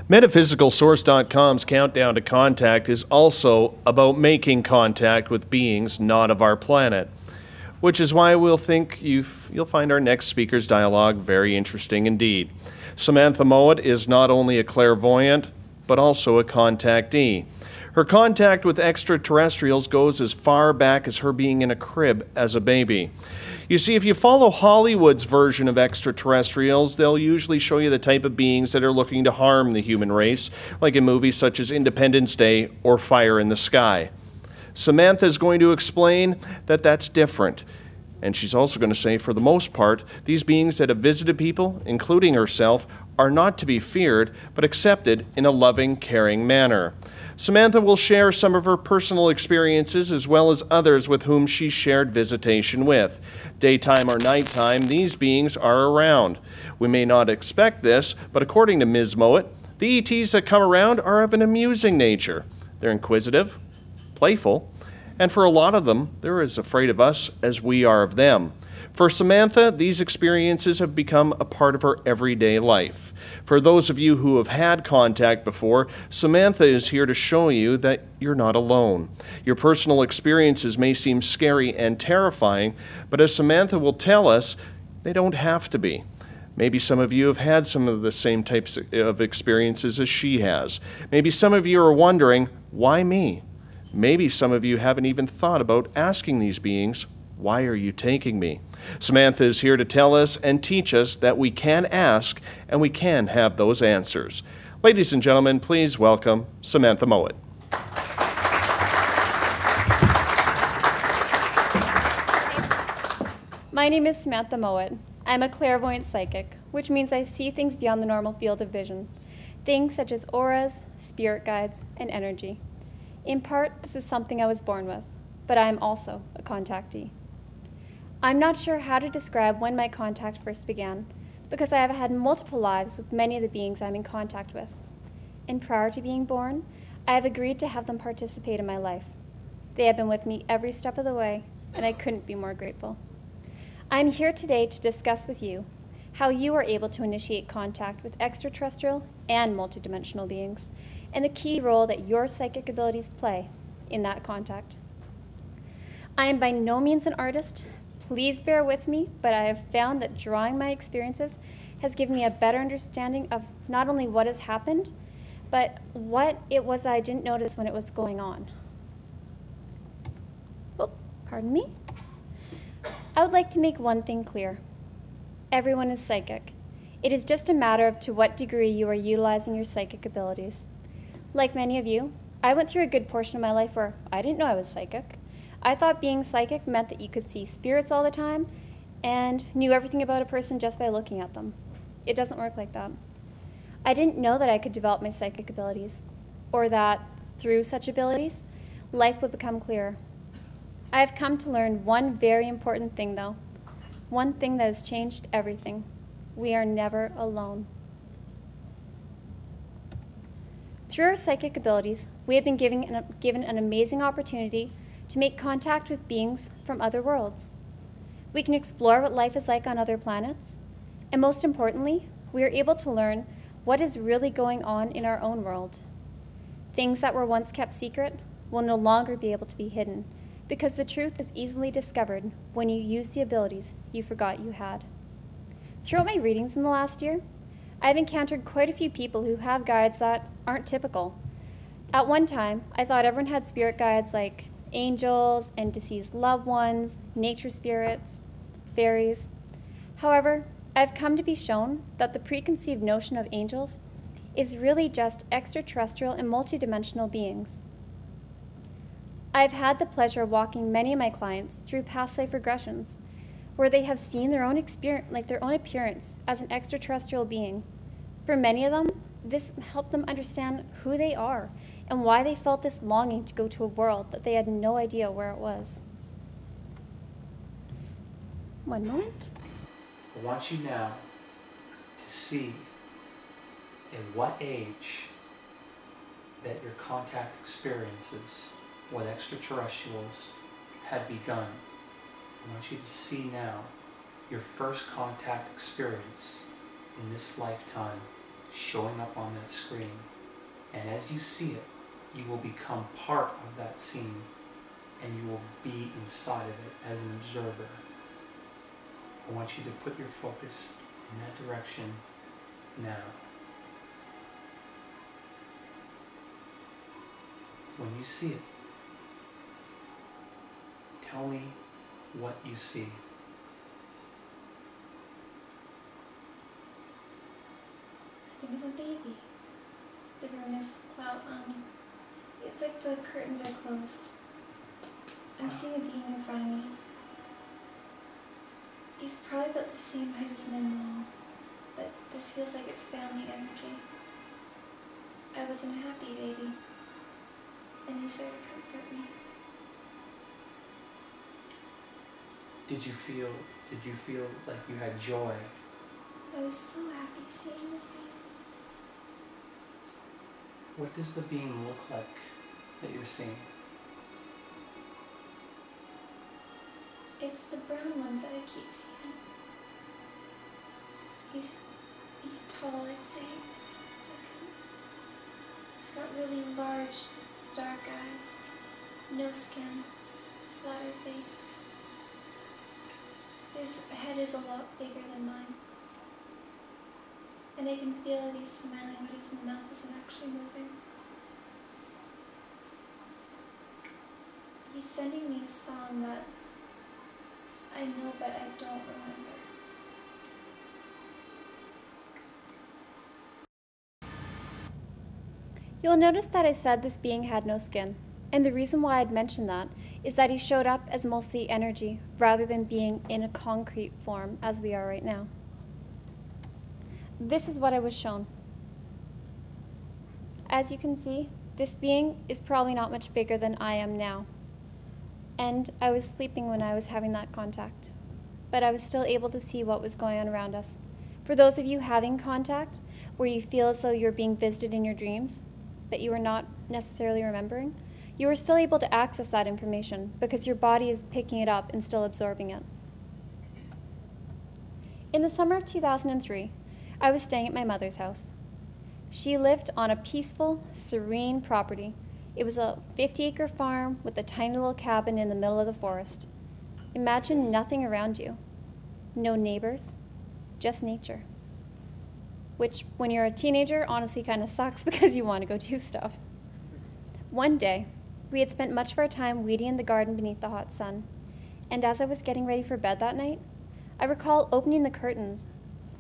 MetaphysicalSource.com's Countdown to Contact is also about making contact with beings not of our planet, which is why we'll think you'll find our next speaker's dialogue very interesting indeed. Samantha Mowat is not only a clairvoyant, but also a contactee. Her contact with extraterrestrials goes as far back as her being in a crib as a baby. You see, if you follow Hollywood's version of extraterrestrials, they'll usually show you the type of beings that are looking to harm the human race, like in movies such as Independence Day or Fire in the Sky. Samantha is going to explain that that's different. And she's also going to say, for the most part, these beings that have visited people, including herself, are not to be feared, but accepted in a loving, caring manner. Samantha will share some of her personal experiences as well as others with whom she shared visitation with. Daytime or nighttime, these beings are around. We may not expect this, but according to Ms. Mowat, the ETs that come around are of an amusing nature. They're inquisitive, playful, and for a lot of them, they're as afraid of us as we are of them. For Samantha, these experiences have become a part of her everyday life. For those of you who have had contact before, Samantha is here to show you that you're not alone. Your personal experiences may seem scary and terrifying, but as Samantha will tell us, they don't have to be. Maybe some of you have had some of the same types of experiences as she has. Maybe some of you are wondering, why me? Maybe some of you haven't even thought about asking these beings, why are you taking me? Samantha is here to tell us and teach us that we can ask and we can have those answers. Ladies and gentlemen, please welcome Samantha Mowat. My name is Samantha Mowat. I'm a clairvoyant psychic, which means I see things beyond the normal field of vision. Things such as auras, spirit guides, and energy. In part, this is something I was born with, but I am also a contactee. I'm not sure how to describe when my contact first began, because I have had multiple lives with many of the beings I'm in contact with. And prior to being born, I have agreed to have them participate in my life. They have been with me every step of the way, and I couldn't be more grateful. I'm here today to discuss with you how you are able to initiate contact with extraterrestrial and multidimensional beings, and the key role that your psychic abilities play in that contact. I am by no means an artist. Please bear with me, but I have found that drawing my experiences has given me a better understanding of not only what has happened, but what it was I didn't notice when it was going on. Oh, pardon me. I would like to make one thing clear. Everyone is psychic. It is just a matter of to what degree you are utilizing your psychic abilities. Like many of you, I went through a good portion of my life where I didn't know I was psychic. I thought being psychic meant that you could see spirits all the time and knew everything about a person just by looking at them. It doesn't work like that. I didn't know that I could develop my psychic abilities, or that through such abilities, life would become clearer. I have come to learn one very important thing though, one thing that has changed everything. We are never alone. Through our psychic abilities, we have been given an amazing opportunity to make contact with beings from other worlds. We can explore what life is like on other planets, and most importantly, we are able to learn what is really going on in our own world. Things that were once kept secret will no longer be able to be hidden, because the truth is easily discovered when you use the abilities you forgot you had. Throughout my readings in the last year, I've encountered quite a few people who have guides that aren't typical. At one time, I thought everyone had spirit guides like angels and deceased loved ones, nature spirits, fairies. However, I've come to be shown that the preconceived notion of angels is really just extraterrestrial and multidimensional beings. I've had the pleasure of walking many of my clients through past life regressions, where they have seen their own appearance as an extraterrestrial being. For many of them, this helped them understand who they are and why they felt this longing to go to a world that they had no idea where it was. One moment. I want you now to see in what age that your contact experiences with extraterrestrials had begun. I want you to see now your first contact experience in this lifetime showing up on that screen. And as you see it, you will become part of that scene, and you will be inside of it as an observer. I want you to put your focus in that direction now. When you see it, tell me what you see. I think of a baby. The room is it's like the curtains are closed. I'm seeing a being in front of me. He's probably about the same height as my mom, but this feels like it's family energy. I wasn't a happy baby, and he's there to comfort me. Did you feel like you had joy? I was so happy seeing this being. What does the being look like that you're seeing? It's the brown ones that I keep seeing. He's tall, I'd say. He's got really large, dark eyes, no skin, flatter face. His head is a lot bigger than mine. And I can feel that he's smiling, but his mouth isn't actually moving. He's sending me a song that I know, but I don't remember. You'll notice that I said this being had no skin. And the reason why I'd mentioned that is that he showed up as mostly energy rather than being in a concrete form as we are right now. This is what I was shown. As you can see, this being is probably not much bigger than I am now. And I was sleeping when I was having that contact, but I was still able to see what was going on around us. For those of you having contact, where you feel as though you're being visited in your dreams, but you are not necessarily remembering, you are still able to access that information because your body is picking it up and still absorbing it. In the summer of 2003, I was staying at my mother's house. She lived on a peaceful, serene property. It was a 50-acre farm with a tiny little cabin in the middle of the forest. Imagine nothing around you. No neighbors, just nature. Which, when you're a teenager, honestly kind of sucks because you want to go do stuff. One day, we had spent much of our time weeding in the garden beneath the hot sun, and as I was getting ready for bed that night, I recall opening the curtains.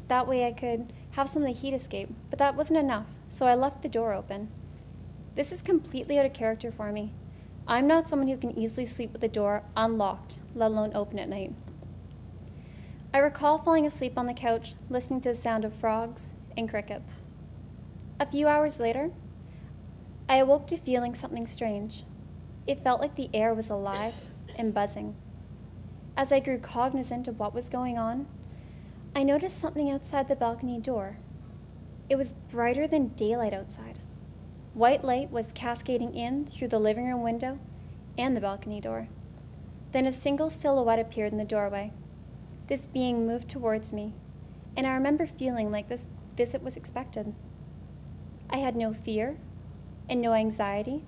That way I could have some of the heat escape, but that wasn't enough, so I left the door open. This is completely out of character for me. I'm not someone who can easily sleep with the door unlocked, let alone open at night. I recall falling asleep on the couch, listening to the sound of frogs and crickets. A few hours later, I awoke to feeling something strange. It felt like the air was alive and buzzing. As I grew cognizant of what was going on, I noticed something outside the balcony door. It was brighter than daylight outside. White light was cascading in through the living room window and the balcony door. Then a single silhouette appeared in the doorway. This being moved towards me, and I remember feeling like this visit was expected. I had no fear and no anxiety.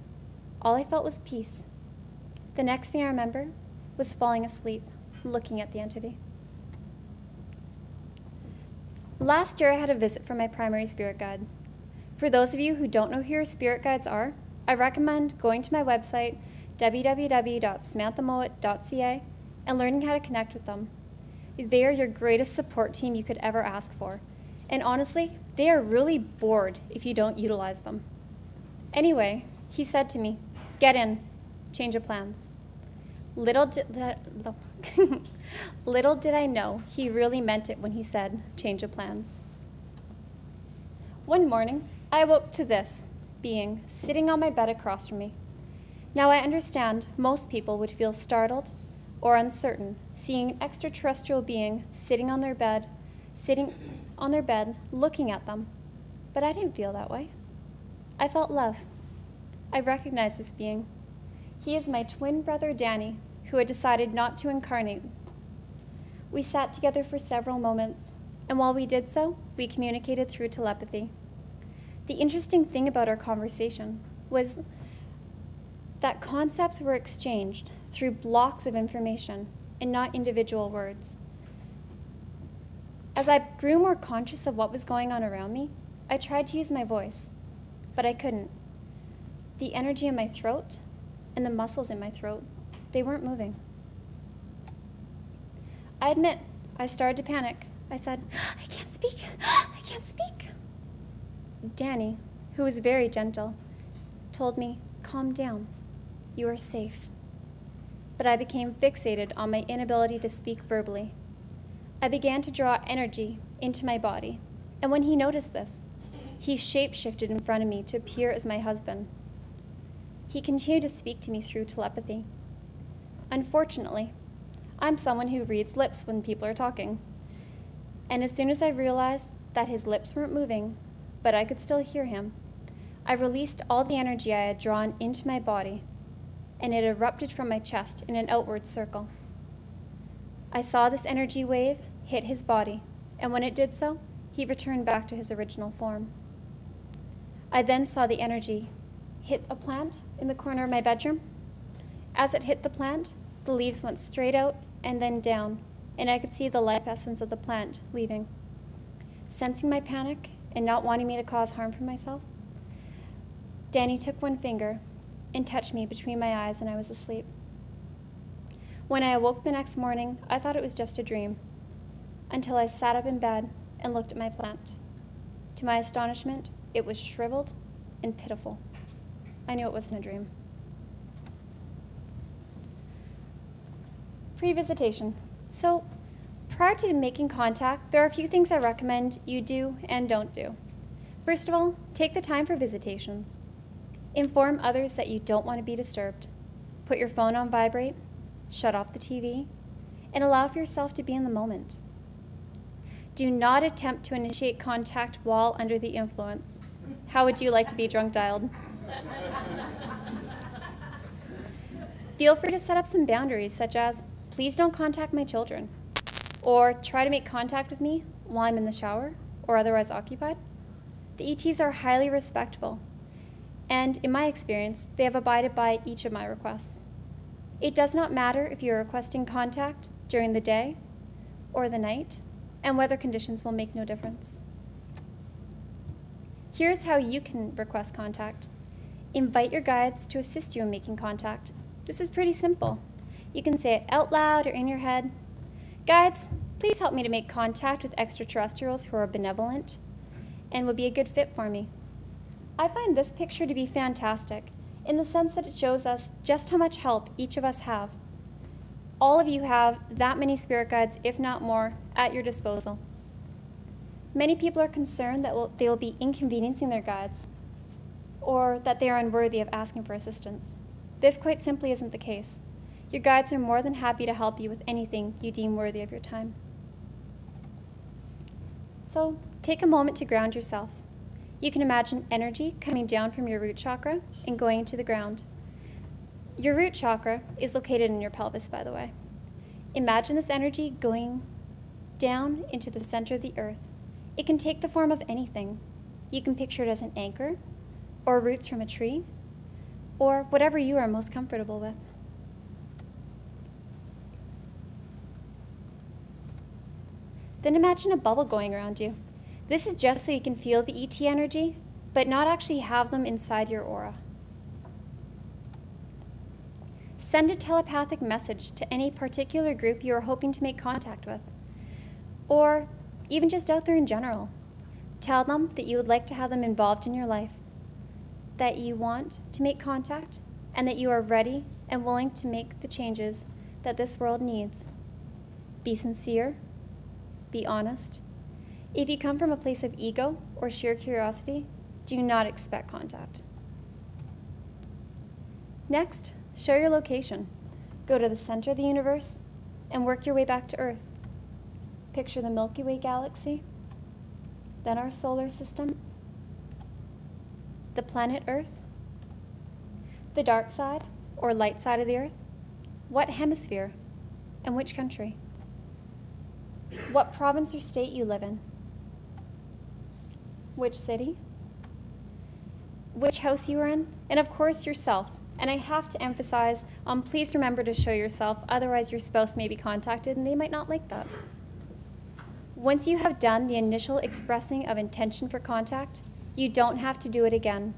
All I felt was peace. The next thing I remember was falling asleep, looking at the entity. Last year I had a visit from my primary spirit guide. For those of you who don't know who your spirit guides are, I recommend going to my website, www.samanthamowat.ca, and learning how to connect with them. They are your greatest support team you could ever ask for. And honestly, they are really bored if you don't utilize them. Anyway, he said to me, "Get in, change of plans." Little did I know he really meant it when he said change of plans. One morning, I awoke to this being sitting on my bed across from me. Now I understand most people would feel startled or uncertain seeing an extraterrestrial being sitting on their bed, looking at them. But I didn't feel that way. I felt love. I recognized this being. He is my twin brother, Danny, who had decided not to incarnate. We sat together for several moments, and while we did so, we communicated through telepathy. The interesting thing about our conversation was that concepts were exchanged through blocks of information and not individual words. As I grew more conscious of what was going on around me, I tried to use my voice, but I couldn't. The energy in my throat and the muscles in my throat, they weren't moving. I admit, I started to panic. I said, "I can't speak, I can't speak." Danny, who was very gentle, told me, "Calm down, you are safe." But I became fixated on my inability to speak verbally. I began to draw energy into my body, and when he noticed this, he shape-shifted in front of me to appear as my husband. He continued to speak to me through telepathy. Unfortunately, I'm someone who reads lips when people are talking. And as soon as I realized that his lips weren't moving, but I could still hear him, I released all the energy I had drawn into my body, and it erupted from my chest in an outward circle. I saw this energy wave hit his body, and when it did so, he returned back to his original form. I then saw the energy hit a plant in the corner of my bedroom. As it hit the plant, the leaves went straight out and then down, and I could see the life essence of the plant leaving. Sensing my panic and not wanting me to cause harm for myself, Danny took one finger and touched me between my eyes, and I was asleep. When I awoke the next morning, I thought it was just a dream, until I sat up in bed and looked at my plant. To my astonishment, it was shriveled and pitiful. I knew it wasn't a dream. Pre-visitation. So, prior to making contact, there are a few things I recommend you do and don't do. First of all, take the time for visitations. Inform others that you don't want to be disturbed. Put your phone on vibrate, shut off the TV, and allow for yourself to be in the moment. Do not attempt to initiate contact while under the influence. How would you like to be drunk dialed? Feel free to set up some boundaries, such as, please don't contact my children, or try to make contact with me while I'm in the shower or otherwise occupied. The ETs are highly respectful, and in my experience, they have abided by each of my requests. It does not matter if you're requesting contact during the day or the night, and weather conditions will make no difference. Here's how you can request contact. Invite your guides to assist you in making contact. This is pretty simple. You can say it out loud or in your head. Guides, please help me to make contact with extraterrestrials who are benevolent and would be a good fit for me. I find this picture to be fantastic in the sense that it shows us just how much help each of us have. All of you have that many spirit guides, if not more, at your disposal. Many people are concerned that they will be inconveniencing their guides, or that they are unworthy of asking for assistance. This quite simply isn't the case. Your guides are more than happy to help you with anything you deem worthy of your time. So, take a moment to ground yourself. You can imagine energy coming down from your root chakra and going into the ground. Your root chakra is located in your pelvis, by the way. Imagine this energy going down into the center of the earth. It can take the form of anything. You can picture it as an anchor, or roots from a tree, or whatever you are most comfortable with. Then imagine a bubble going around you. This is just so you can feel the ET energy, but not actually have them inside your aura. Send a telepathic message to any particular group you are hoping to make contact with, or even just out there in general. Tell them that you would like to have them involved in your life, that you want to make contact, and that you are ready and willing to make the changes that this world needs. Be sincere, be honest. If you come from a place of ego or sheer curiosity, do not expect contact. Next, show your location. Go to the center of the universe and work your way back to Earth. Picture the Milky Way galaxy, then our solar system, the planet Earth, the dark side or light side of the Earth, what hemisphere, and which country, what province or state you live in, which city, which house you are in, and of course yourself. And I have to emphasize, please remember to show yourself, otherwise your spouse may be contacted and they might not like that. Once you have done the initial expressing of intention for contact, you don't have to do it again.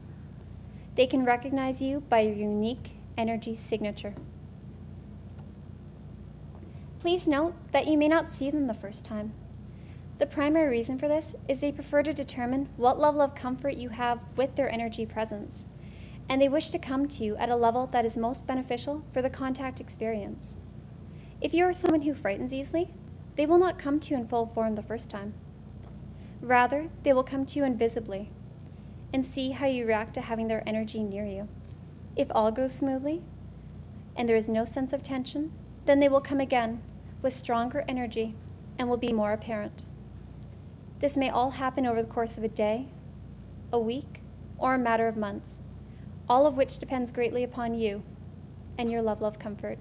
They can recognize you by your unique energy signature. Please note that you may not see them the first time. The primary reason for this is they prefer to determine what level of comfort you have with their energy presence, and they wish to come to you at a level that is most beneficial for the contact experience. If you are someone who frightens easily, they will not come to you in full form the first time. Rather, they will come to you invisibly and see how you react to having their energy near you. If all goes smoothly and there is no sense of tension, then they will come again with stronger energy and will be more apparent. This may all happen over the course of a day, a week, or a matter of months, all of which depends greatly upon you and your level of comfort.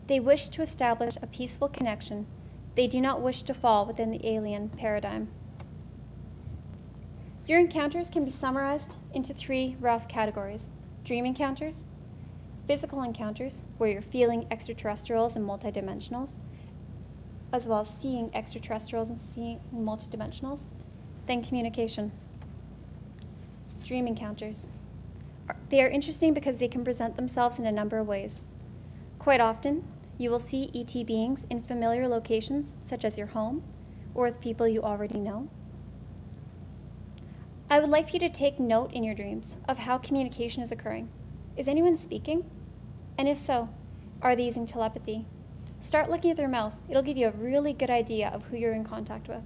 They wish to establish a peaceful connection. They do not wish to fall within the alien paradigm. Your encounters can be summarized into 3 rough categories: dream encounters, physical encounters, where you're feeling extraterrestrials and multidimensionals, as well as seeing extraterrestrials and seeing multidimensionals, then communication. Dream encounters. They are interesting because they can present themselves in a number of ways. Quite often, you will see ET beings in familiar locations, such as your home, or with people you already know. I would like for you to take note in your dreams of how communication is occurring. Is anyone speaking? And if so, are they using telepathy? Start looking at their mouth. It'll give you a really good idea of who you're in contact with.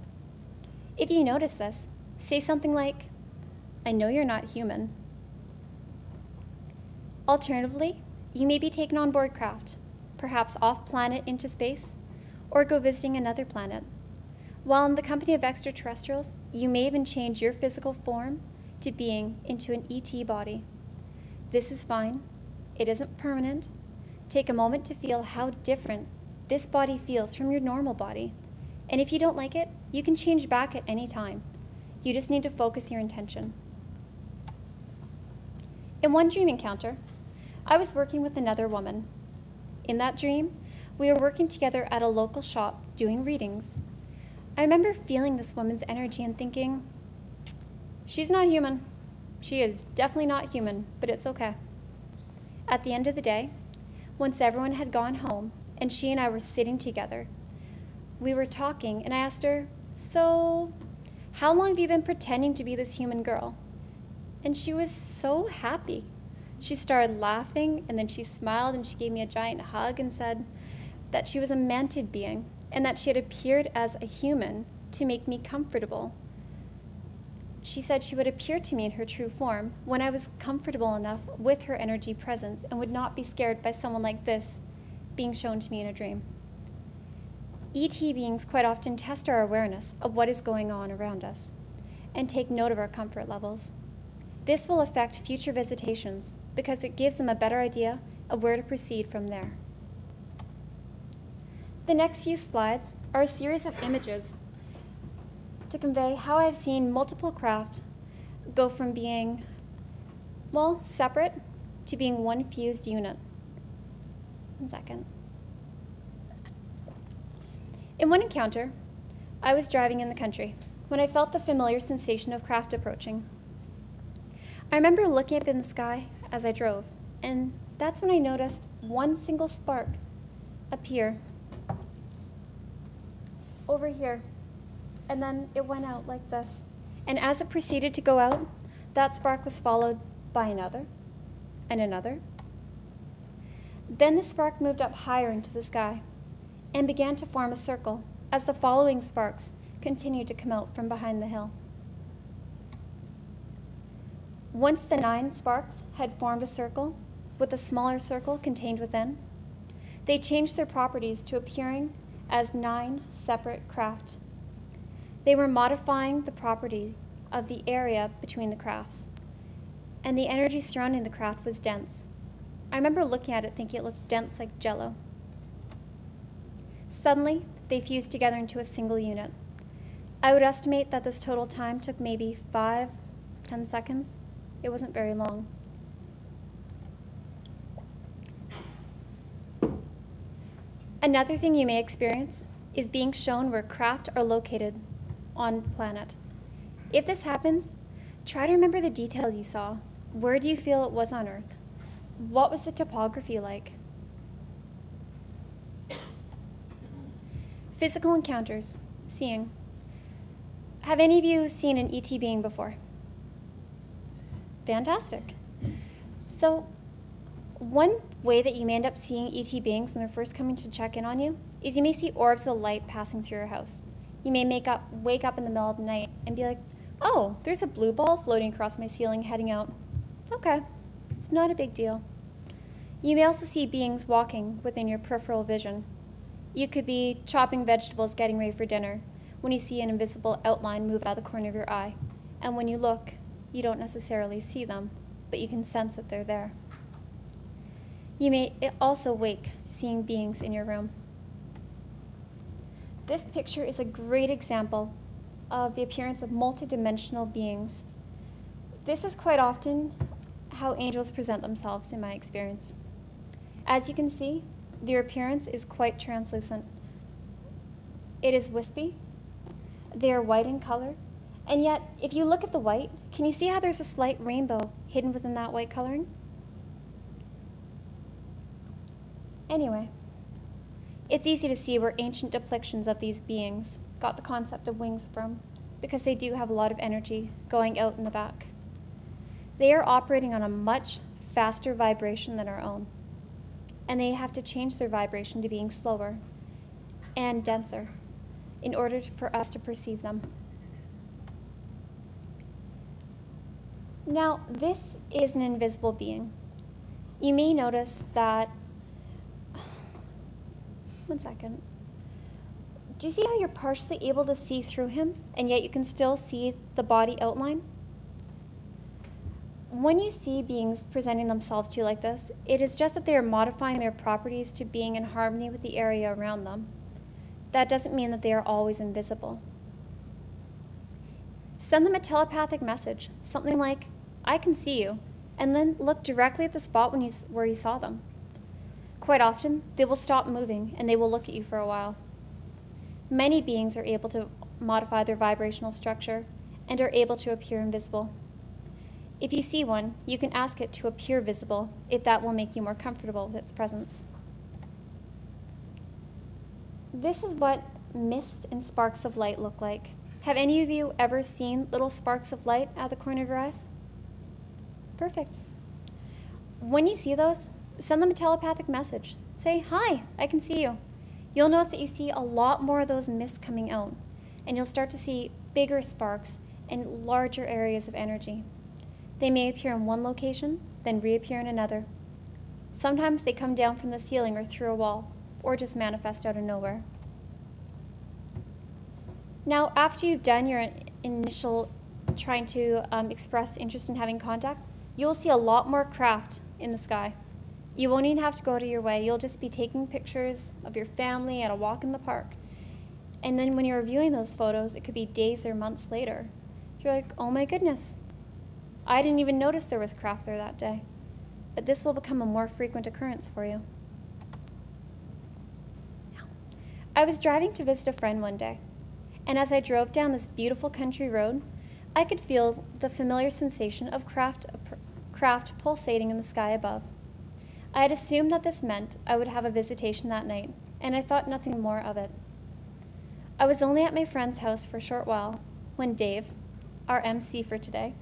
If you notice this, say something like, "I know you're not human." Alternatively, you may be taken on board craft, perhaps off-planet into space, or go visiting another planet. While in the company of extraterrestrials, you may even change your physical form to being into an ET body. This is fine. It isn't permanent. Take a moment to feel how different this body feels from your normal body. And if you don't like it, you can change back at any time. You just need to focus your intention. In one dream encounter, I was working with another woman. In that dream, we were working together at a local shop doing readings. I remember feeling this woman's energy and thinking, she's not human. She is definitely not human, but it's okay. At the end of the day, once everyone had gone home and she and I were sitting together, we were talking and I asked her, "So, how long have you been pretending to be this human girl?" And she was so happy. She started laughing and then she smiled and she gave me a giant hug and said that she was a mantid being and that she had appeared as a human to make me comfortable. She said she would appear to me in her true form when I was comfortable enough with her energy presence and would not be scared by someone like this being shown to me in a dream. ET beings quite often test our awareness of what is going on around us and take note of our comfort levels. This will affect future visitations because it gives them a better idea of where to proceed from there. The next few slides are a series of images to convey how I've seen multiple craft go from being, well, separate to being one fused unit. 1 second. In one encounter, I was driving in the country when I felt the familiar sensation of craft approaching. I remember looking up in the sky as I drove, and that's when I noticed one single spark appear over here, and then it went out like this. And as it proceeded to go out, that spark was followed by another and another. Then the spark moved up higher into the sky and began to form a circle as the following sparks continued to come out from behind the hill. Once the 9 sparks had formed a circle with a smaller circle contained within, they changed their properties to appearing as 9 separate craft. They were modifying the property of the area between the crafts, and the energy surrounding the craft was dense. I remember looking at it thinking it looked dense like jello. Suddenly, they fused together into a single unit. I would estimate that this total time took maybe 5-10 seconds. It wasn't very long. Another thing you may experience is being shown where craft are located on the planet. If this happens, try to remember the details you saw. Where do you feel it was on Earth? What was the topography like? Physical encounters, seeing. Have any of you seen an ET being before? Fantastic. So, one way that you may end up seeing ET beings when they're first coming to check in on you is you may see orbs of light passing through your house. You may wake up in the middle of the night and be like, oh, there's a blue ball floating across my ceiling heading out. Okay, it's not a big deal. You may also see beings walking within your peripheral vision. You could be chopping vegetables getting ready for dinner when you see an invisible outline move out of the corner of your eye. And when you look, you don't necessarily see them, but you can sense that they're there. You may also wake seeing beings in your room. This picture is a great example of the appearance of multidimensional beings. This is quite often how angels present themselves in my experience. As you can see, their appearance is quite translucent. It is wispy. They are white in color. And yet, if you look at the white, can you see how there's a slight rainbow hidden within that white coloring? Anyway, it's easy to see where ancient depictions of these beings got the concept of wings from, because they do have a lot of energy going out in the back. They are operating on a much faster vibration than our own, and they have to change their vibration to being slower and denser in order for us to perceive them. Now, this is an invisible being. You may notice that, one second. Do you see how you're partially able to see through him, and yet you can still see the body outline? When you see beings presenting themselves to you like this, it is just that they are modifying their properties to being in harmony with the area around them. That doesn't mean that they are always invisible. Send them a telepathic message, something like, I can see you, and then look directly at the spot where you saw them. Quite often, they will stop moving and they will look at you for a while. Many beings are able to modify their vibrational structure and are able to appear invisible. If you see one, you can ask it to appear visible if that will make you more comfortable with its presence. This is what mists and sparks of light look like. Have any of you ever seen little sparks of light out of the corner of your eyes? Perfect. When you see those, send them a telepathic message. Say, hi, I can see you. You'll notice that you see a lot more of those mists coming out, and you'll start to see bigger sparks and larger areas of energy. They may appear in one location, then reappear in another. Sometimes they come down from the ceiling or through a wall, or just manifest out of nowhere. Now, after you've done your initial trying to express interest in having contact, you'll see a lot more craft in the sky. You won't even have to go out of your way. You'll just be taking pictures of your family at a walk in the park. And then when you're reviewing those photos, it could be days or months later. You're like, oh my goodness, I didn't even notice there was craft there that day. But this will become a more frequent occurrence for you. I was driving to visit a friend one day, and as I drove down this beautiful country road, I could feel the familiar sensation of craft pulsating in the sky above. I had assumed that this meant I would have a visitation that night, and I thought nothing more of it. I was only at my friend's house for a short while when Dave, our MC for today,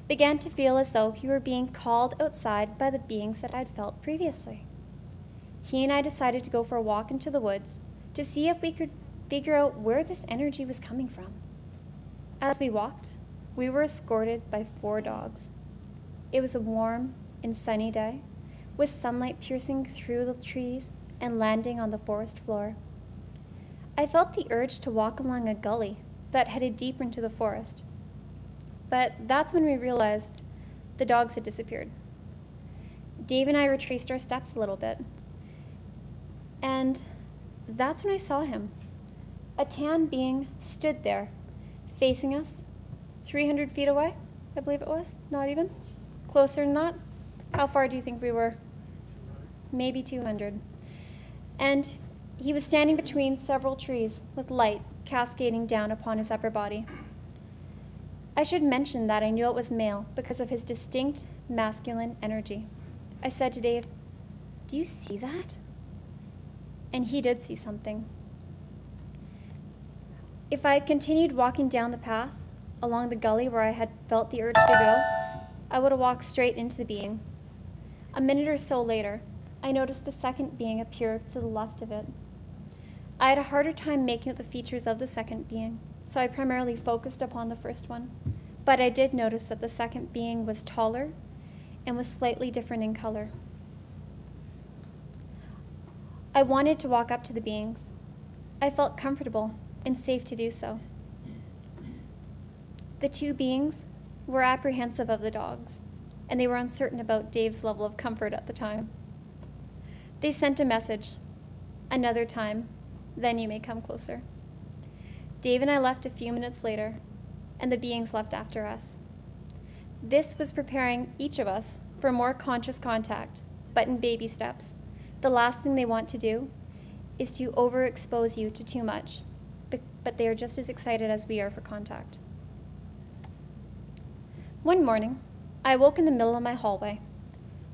began to feel as though he were being called outside by the beings that I'd felt previously. He and I decided to go for a walk into the woods to see if we could figure out where this energy was coming from. As we walked, we were escorted by 4 dogs. It was a warm and sunny day, with sunlight piercing through the trees and landing on the forest floor. I felt the urge to walk along a gully that headed deeper into the forest, but that's when we realized the dogs had disappeared. Dave and I retraced our steps a little bit, and that's when I saw him. A tan being stood there, facing us, 300 feet away, I believe it was, not even. Closer than that? How far do you think we were? Maybe 200. And he was standing between several trees with light cascading down upon his upper body. I should mention that I knew it was male because of his distinct masculine energy. I said to Dave, "Do you see that?" And he did see something. If I had continued walking down the path along the gully where I had felt the urge to go, I would have walked straight into the being. A minute or so later, I noticed a second being appear to the left of it. I had a harder time making out the features of the second being, so I primarily focused upon the first one. But I did notice that the second being was taller and was slightly different in color. I wanted to walk up to the beings. I felt comfortable and safe to do so. The two beings were apprehensive of the dogs, and they were uncertain about Dave's level of comfort at the time. They sent a message, "Another time, then you may come closer." Dave and I left a few minutes later, and the beings left after us. This was preparing each of us for more conscious contact, but in baby steps. The last thing they want to do is to overexpose you to too much, but they are just as excited as we are for contact. One morning, I awoke in the middle of my hallway.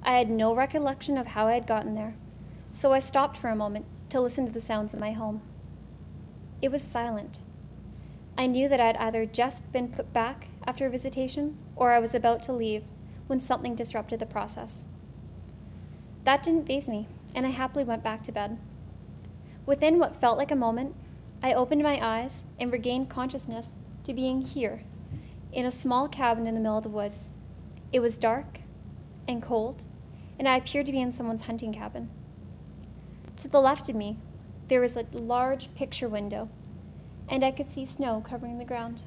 I had no recollection of how I had gotten there, so I stopped for a moment to listen to the sounds of my home. It was silent. I knew that I had either just been put back after a visitation or I was about to leave when something disrupted the process. That didn't faze me, and I happily went back to bed. Within what felt like a moment, I opened my eyes and regained consciousness to being here, in a small cabin in the middle of the woods. It was dark and cold, and I appeared to be in someone's hunting cabin. To the left of me, there was a large picture window, and I could see snow covering the ground.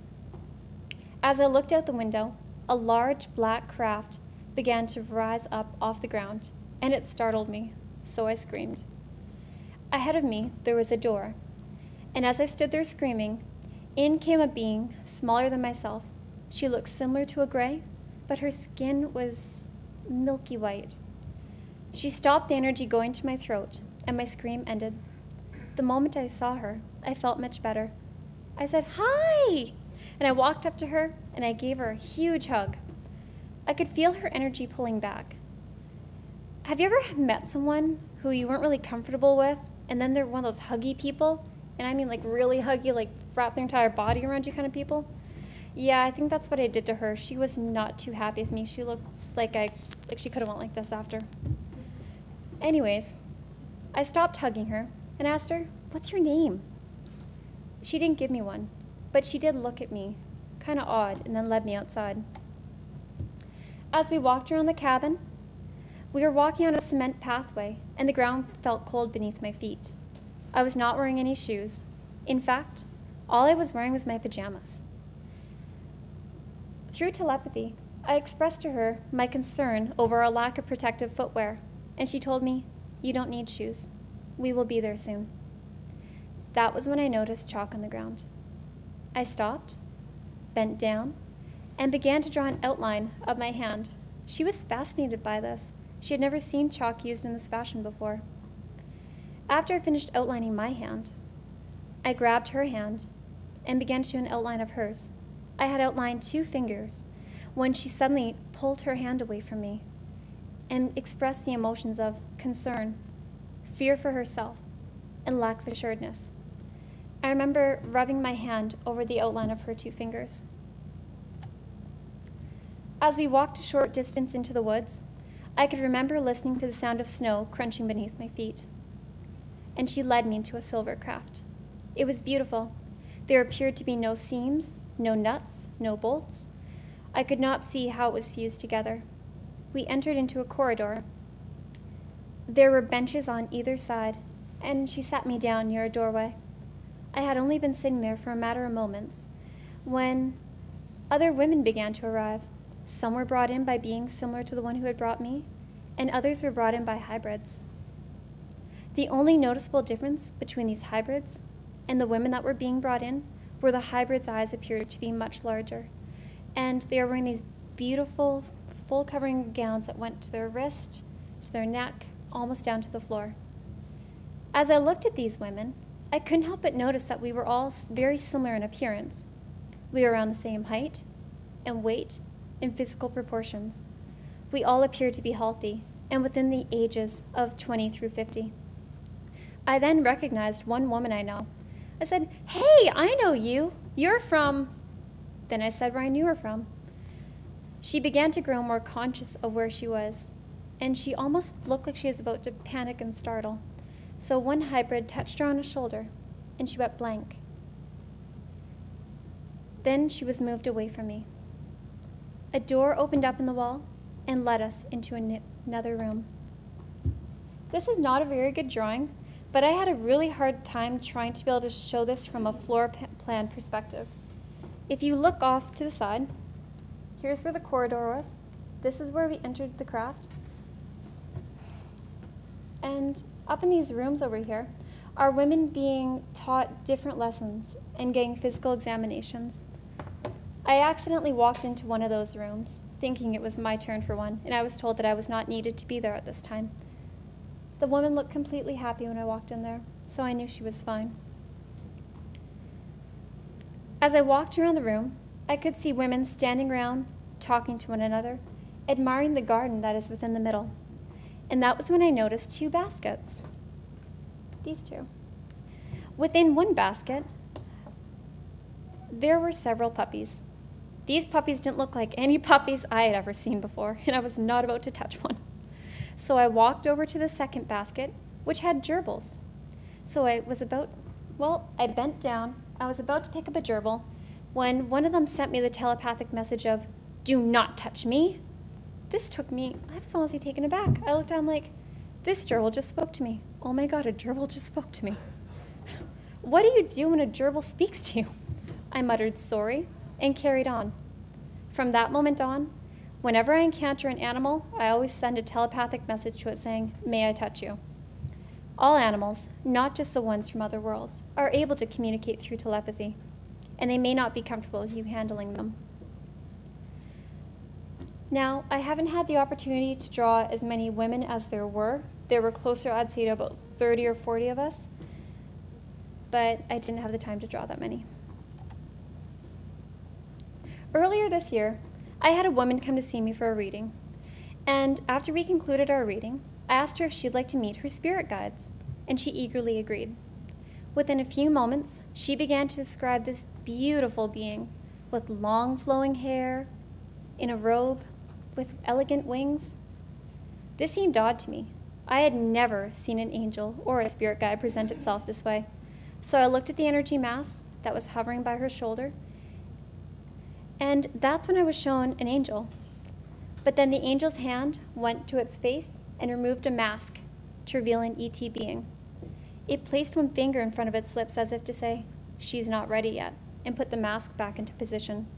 As I looked out the window, a large black craft began to rise up off the ground, and it startled me, so I screamed. Ahead of me, there was a door, and as I stood there screaming, in came a being smaller than myself. She looked similar to a gray, but her skin was milky white. She stopped the energy going to my throat, and my scream ended. The moment I saw her, I felt much better. I said, "Hi!" And I walked up to her, and I gave her a huge hug. I could feel her energy pulling back. Have you ever met someone who you weren't really comfortable with, and then they're one of those huggy people? And I mean like really huggy, like wrap their entire body around you kind of people? Yeah, I think that's what I did to her. She was not too happy with me. She looked like she could have went like this after. Anyways, I stopped hugging her and asked her, "What's your name?" She didn't give me one, but she did look at me, kind of odd, and then led me outside. As we walked around the cabin, we were walking on a cement pathway, and the ground felt cold beneath my feet. I was not wearing any shoes. In fact, all I was wearing was my pajamas. Through telepathy, I expressed to her my concern over our lack of protective footwear, and she told me, "You don't need shoes. We will be there soon." That was when I noticed chalk on the ground. I stopped, bent down, and began to draw an outline of my hand. She was fascinated by this. She had never seen chalk used in this fashion before. After I finished outlining my hand, I grabbed her hand and began to do an outline of hers. I had outlined 2 fingers when she suddenly pulled her hand away from me and expressed the emotions of concern, fear for herself, and lack of assuredness. I remember rubbing my hand over the outline of her 2 fingers. As we walked a short distance into the woods, I could remember listening to the sound of snow crunching beneath my feet. And she led me into a silver craft. It was beautiful. There appeared to be no seams, no nuts, no bolts. I could not see how it was fused together. We entered into a corridor. There were benches on either side, and she sat me down near a doorway. I had only been sitting there for a matter of moments when other women began to arrive. Some were brought in by beings similar to the one who had brought me, and others were brought in by hybrids. The only noticeable difference between these hybrids and the women that were being brought in were the hybrids' eyes appeared to be much larger, and they were wearing these beautiful, full covering gowns that went to their wrist, to their neck, almost down to the floor. As I looked at these women, I couldn't help but notice that we were all very similar in appearance. We were around the same height and weight and physical proportions. We all appeared to be healthy and within the ages of 20 through 50. I then recognized one woman I know. I said, "Hey, I know you. You're from..." Then I said where I knew her from. She began to grow more conscious of where she was, and she almost looked like she was about to panic and startle. So one hybrid touched her on the shoulder, and she went blank. Then she was moved away from me. A door opened up in the wall and led us into another room. This is not a very good drawing, but I had a really hard time trying to be able to show this from a floor plan perspective. If you look off to the side, here's where the corridor was. This is where we entered the craft. And up in these rooms over here are women being taught different lessons and getting physical examinations. I accidentally walked into one of those rooms, thinking it was my turn for one, and I was told that I was not needed to be there at this time. The woman looked completely happy when I walked in there, so I knew she was fine. As I walked around the room, I could see women standing around, talking to one another, admiring the garden that is within the middle. And that was when I noticed two baskets. These two. Within one basket, there were several puppies. These puppies didn't look like any puppies I had ever seen before, and I was not about to touch one. So I walked over to the second basket, which had gerbils. So I bent down. I was about to pick up a gerbil when one of them sent me the telepathic message of, "Do not touch me." This took me, I was honestly taken aback. I looked down like, this gerbil just spoke to me. Oh my God, a gerbil just spoke to me. What do you do when a gerbil speaks to you? I muttered sorry and carried on. From that moment on, whenever I encounter an animal, I always send a telepathic message to it saying, "May I touch you?" All animals, not just the ones from other worlds, are able to communicate through telepathy, and they may not be comfortable with you handling them. Now, I haven't had the opportunity to draw as many women as there were. There were closer, I'd say, to about 30 or 40 of us, but I didn't have the time to draw that many. Earlier this year, I had a woman come to see me for a reading, and after we concluded our reading, I asked her if she'd like to meet her spirit guides, and she eagerly agreed. Within a few moments, she began to describe this beautiful being with long flowing hair, in a robe, with elegant wings. This seemed odd to me. I had never seen an angel or a spirit guide present itself this way. So I looked at the energy mass that was hovering by her shoulder, and that's when I was shown an angel. But then the angel's hand went to its face and removed a mask to reveal an ET being. It placed one finger in front of its lips as if to say, "She's not ready yet," and put the mask back into position.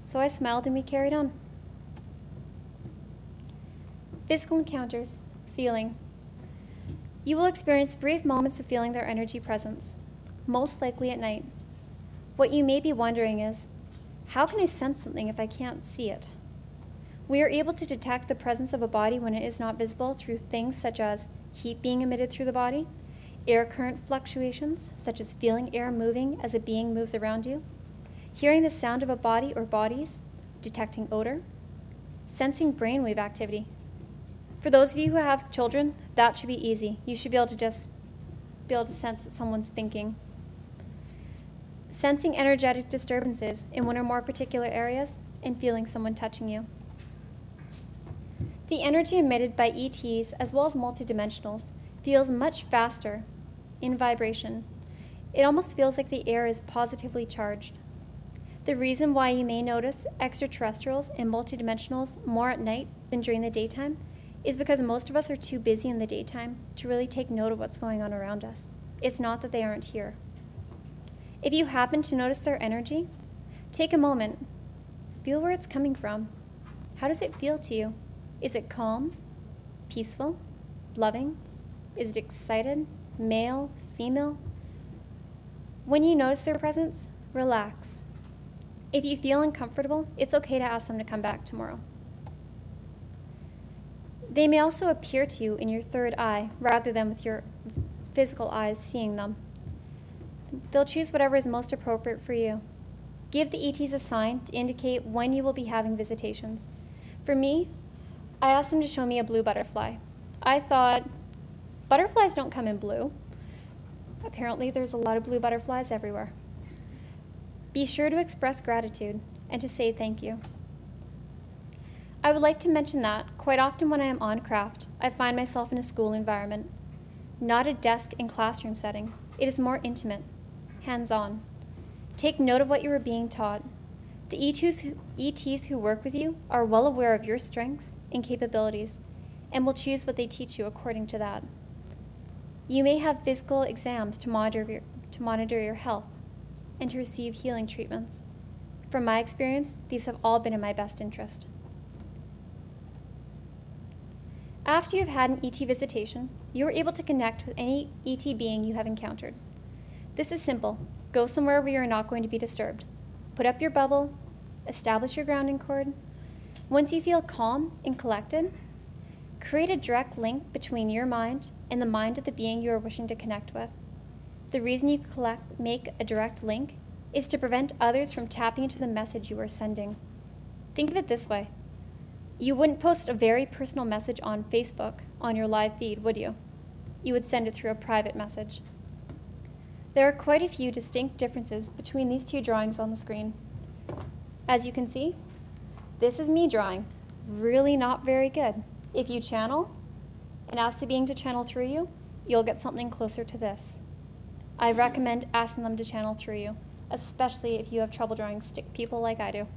So I smiled and we carried on. Physical encounters, feeling. You will experience brief moments of feeling their energy presence, most likely at night. What you may be wondering is, how can I sense something if I can't see it? We are able to detect the presence of a body when it is not visible through things such as heat being emitted through the body, air current fluctuations, such as feeling air moving as a being moves around you, hearing the sound of a body or bodies, detecting odor, sensing brainwave activity. For those of you who have children, that should be easy. You should be able to sense that someone's thinking. Sensing energetic disturbances in one or more particular areas and feeling someone touching you. The energy emitted by ETs as well as multidimensionals feels much faster in vibration. It almost feels like the air is positively charged. The reason why you may notice extraterrestrials and multidimensionals more at night than during the daytime is because most of us are too busy in the daytime to really take note of what's going on around us. It's not that they aren't here. If you happen to notice their energy, take a moment. Feel where it's coming from. How does it feel to you? Is it calm, peaceful, loving? Is it excited, male, female? When you notice their presence, relax. If you feel uncomfortable, it's okay to ask them to come back tomorrow. They may also appear to you in your third eye rather than with your physical eyes seeing them. They'll choose whatever is most appropriate for you. Give the ETs a sign to indicate when you will be having visitations. For me, I asked them to show me a blue butterfly. I thought, butterflies don't come in blue. Apparently, there's a lot of blue butterflies everywhere. Be sure to express gratitude and to say thank you. I would like to mention that quite often when I am on craft, I find myself in a school environment, not a desk and classroom setting. It is more intimate, hands-on. Take note of what you are being taught. The ETs who work with you are well aware of your strengths and capabilities and will choose what they teach you according to that. You may have physical exams to monitor your health and to receive healing treatments. From my experience, these have all been in my best interest. After you have had an ET visitation, you are able to connect with any ET being you have encountered. This is simple. Go somewhere where you are not going to be disturbed. Put up your bubble, establish your grounding cord. Once you feel calm and collected, create a direct link between your mind and the mind of the being you are wishing to connect with. The reason you make a direct link is to prevent others from tapping into the message you are sending. Think of it this way. You wouldn't post a very personal message on Facebook on your live feed, would you? You would send it through a private message. There are quite a few distinct differences between these two drawings on the screen. As you can see, this is me drawing. Really not very good. If you channel and ask the being to channel through you, you'll get something closer to this. I recommend asking them to channel through you, especially if you have trouble drawing stick people like I do.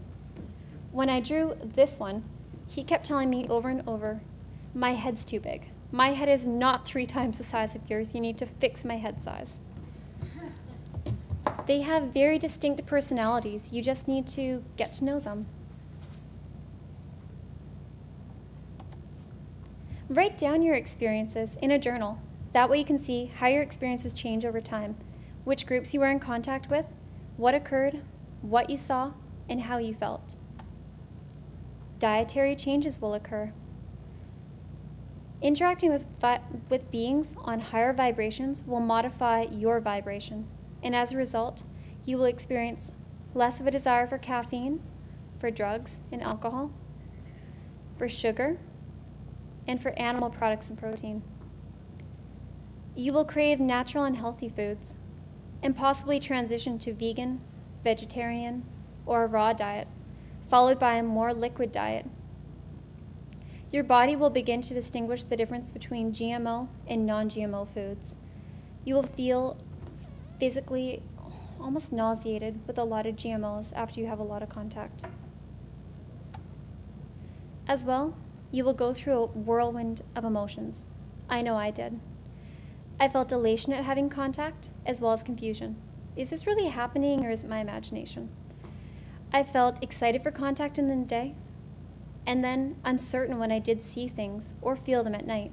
When I drew this one, he kept telling me over and over, my head's too big. My head is not 3 times the size of yours. You need to fix my head size. They have very distinct personalities. You just need to get to know them. Write down your experiences in a journal. That way you can see how your experiences change over time, which groups you were in contact with, what occurred, what you saw, and how you felt. Dietary changes will occur. Interacting with beings on higher vibrations will modify your vibration, and as a result, you will experience less of a desire for caffeine, for drugs and alcohol, for sugar, and for animal products and protein. You will crave natural and healthy foods, and possibly transition to vegan, vegetarian, or a raw diet, followed by a more liquid diet. Your body will begin to distinguish the difference between GMO and non-GMO foods. You will feel physically almost nauseated with a lot of GMOs after you have a lot of contact. As well, you will go through a whirlwind of emotions. I know I did. I felt elation at having contact, as well as confusion. Is this really happening, or is it my imagination? I felt excited for contact in the day, and then uncertain when I did see things or feel them at night.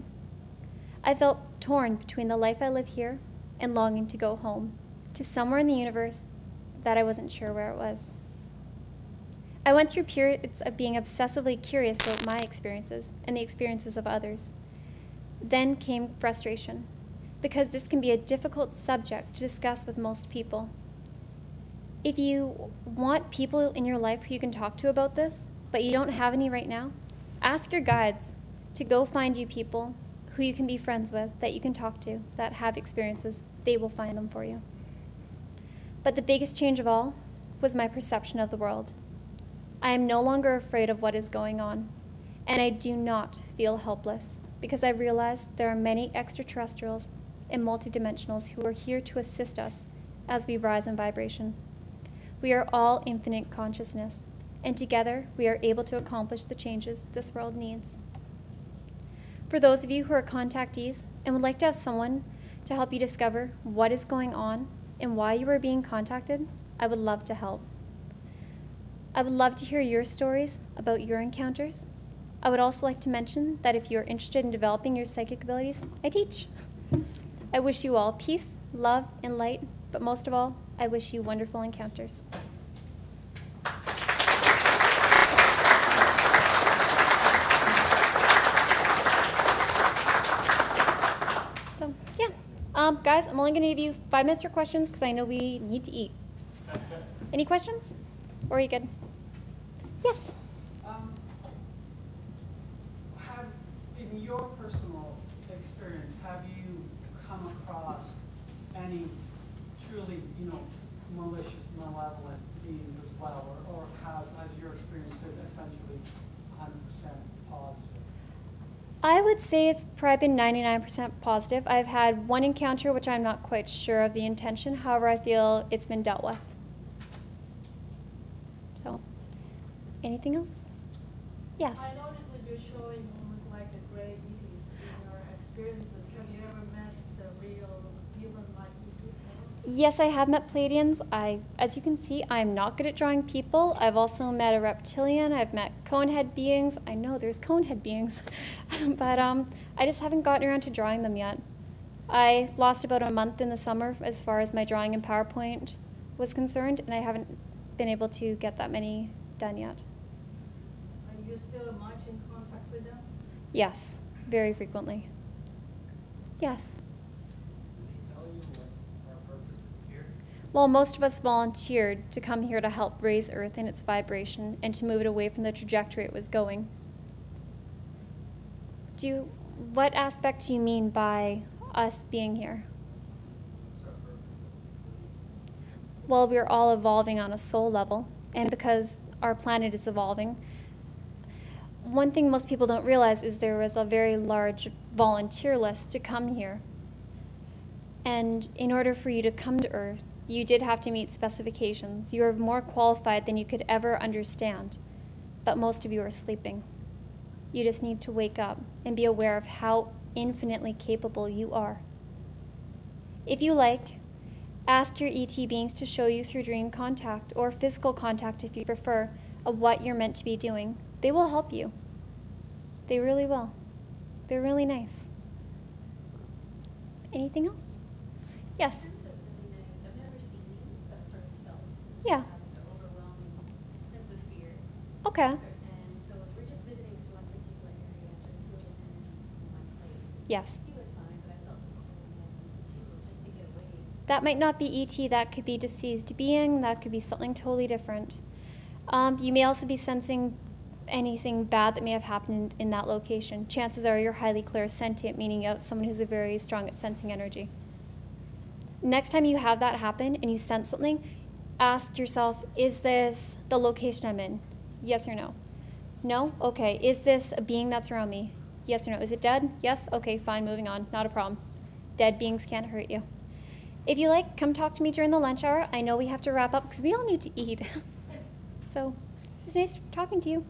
I felt torn between the life I live here and longing to go home, to somewhere in the universe that I wasn't sure where it was. I went through periods of being obsessively curious about my experiences and the experiences of others. Then came frustration, because this can be a difficult subject to discuss with most people. If you want people in your life who you can talk to about this, but you don't have any right now, ask your guides to go find you people who you can be friends with, that you can talk to, that have experiences. They will find them for you. But the biggest change of all was my perception of the world. I am no longer afraid of what is going on, and I do not feel helpless, because I realize there are many extraterrestrials and multidimensionals who are here to assist us as we rise in vibration. We are all infinite consciousness, and together we are able to accomplish the changes this world needs. For those of you who are contactees and would like to have someone to help you discover what is going on and why you are being contacted, I would love to help. I would love to hear your stories about your encounters. I would also like to mention that if you are interested in developing your psychic abilities, I teach. I wish you all peace, love, and light, but most of all, I wish you wonderful encounters. Guys, I'm only going to give you 5 minutes for questions because I know we need to eat. Any questions? Or are you good? Yes? In your personal experience, have you come across any truly, malicious, malevolent beings as well, or has your experience been essentially 100% positive? I would say it's probably been 99% positive. I've had one encounter which I'm not quite sure of the intention. However, I feel it's been dealt with. So, anything else? Yes. I noticed that you're showing almost like the gray ETs in your experiences. Have you ever met the real human-like ETs? Yes, I have met Pleiadians. As you can see, I'm not good at drawing people. I've also met a reptilian. I've met conehead beings. I know there's conehead beings, but I just haven't gotten around to drawing them yet. I lost about a month in the summer as far as my drawing in PowerPoint was concerned, and I haven't been able to get that many done yet. Are you still much in contact with them? Yes, very frequently. Yes. Well, most of us volunteered to come here to help raise Earth in its vibration and to move it away from the trajectory it was going. What aspect do you mean by us being here? Well, we're all evolving on a soul level, and because our planet is evolving, one thing most people don't realize is there was a very large volunteer list to come here. And in order for you to come to Earth, you did have to meet specifications. You are more qualified than you could ever understand, but most of you are sleeping. You just need to wake up and be aware of how infinitely capable you are. If you like, ask your ET beings to show you through dream contact or physical contact if you prefer of what you're meant to be doing. They will help you. They really will. They're really nice. Anything else? Yes? I've never seen you, but sort of felt Yeah. an overwhelming sense of fear. Okay. And so if we're just visiting to one particular area, I sort of feel this energy in one place. Yes. He was fine, but I felt the coldness and tingles just to get away. That might not be ET. That could be deceased being. That could be something totally different. You may also be sensing anything bad that may have happened in that location. Chances are you're highly clairsentient, meaning you're someone who's very strong at sensing energy. Next time you have that happen and you sense something, ask yourself, is this the location I'm in? Yes or no? No? Okay. Is this a being that's around me? Yes or no? Is it dead? Yes? Okay, fine, moving on. Not a problem. Dead beings can't hurt you. If you like, come talk to me during the lunch hour. I know we have to wrap up because we all need to eat. So, it's nice talking to you.